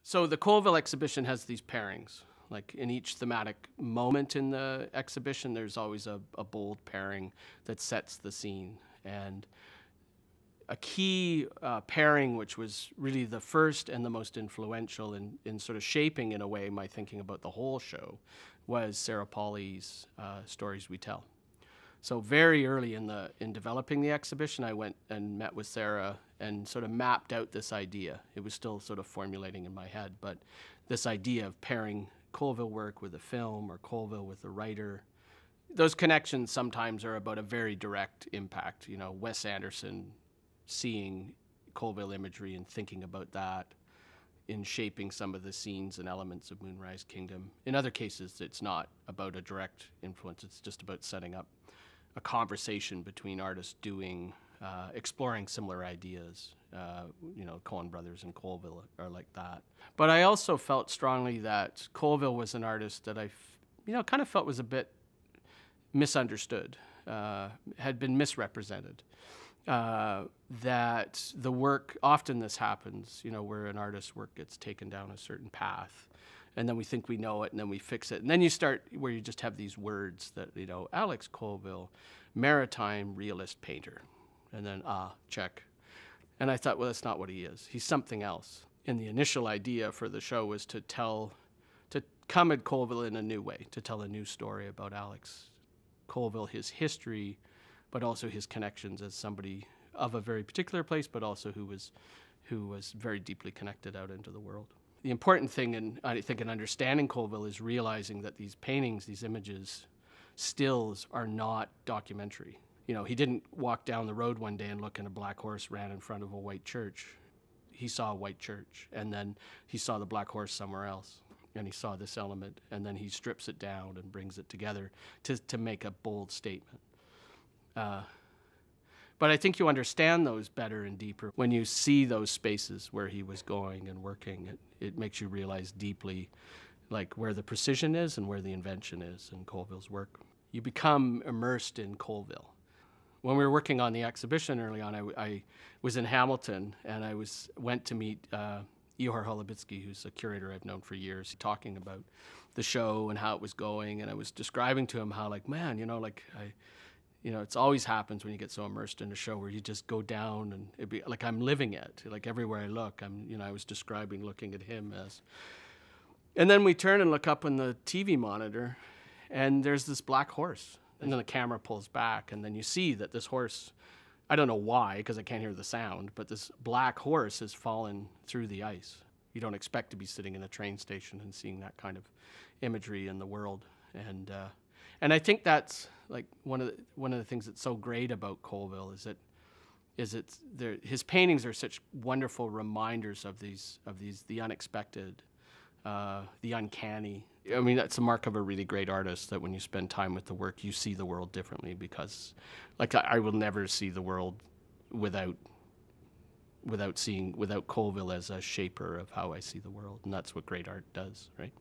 So the Colville exhibition has these pairings. Like in each thematic moment in the exhibition, there's always a bold pairing that sets the scene. And a key pairing, which was really the first and the most influential in sort of shaping, in a way, my thinking about the whole show, was Sarah Pauli's Stories We Tell. So very early in developing the exhibition, I went and met with Sarah and sort of mapped out this idea. It was still sort of formulating in my head, but this idea of pairing Colville work with a film or Colville with a writer. Those connections sometimes are about a very direct impact. You know, Wes Anderson seeing Colville imagery and thinking about that in shaping some of the scenes and elements of Moonrise Kingdom. In other cases, it's not about a direct influence. It's just about setting up a conversation between artists exploring similar ideas. You know, Coen Brothers and Colville are like that. But I also felt strongly that Colville was an artist that kind of felt was a bit misunderstood, had been misrepresented. That the work, often this happens, you know, where an artist's work gets taken down a certain path, and then we think we know it, and then we fix it. And then you start where you just have these words that, you know, Alex Colville, maritime realist painter. And then, check. And I thought, well, that's not what he is. He's something else. And the initial idea for the show was to come at Colville in a new way, to tell a new story about Alex Colville, his history, but also his connections as somebody of a very particular place, but also who was very deeply connected out into the world. The important thing, I think, in understanding Colville is realizing that these paintings, these images, stills are not documentary. You know, he didn't walk down the road one day and look and a black horse ran in front of a white church. He saw a white church, and then he saw the black horse somewhere else, and he saw this element, and then he strips it down and brings it together to make a bold statement. But I think you understand those better and deeper when you see those spaces where he was going and working. It makes you realize deeply, like, where the precision is and where the invention is in Colville's work. You become immersed in Colville. When we were working on the exhibition early on, I was in Hamilton, and I went to meet Ihor Holubitsky, who's a curator I've known for years, talking about the show and how it was going. And I was describing to him how, like, man, you know, like, it always happens when you get so immersed in a show where you just go down, and it'd be like I'm living it. Like everywhere I look, I was describing looking at him as. And then we turn and look up on the TV monitor, and there's this black horse. And then the camera pulls back, and then you see that this horse, I don't know why, because I can't hear the sound, but this black horse has fallen through the ice. You don't expect to be sitting in a train station and seeing that kind of imagery in the world. And I think that's like one of the things that's so great about Colville is his paintings are such wonderful reminders of the unexpected, the uncanny. I mean, that's a mark of a really great artist, that when you spend time with the work, you see the world differently, because, like, I will never see the world without Colville as a shaper of how I see the world, and that's what great art does, right?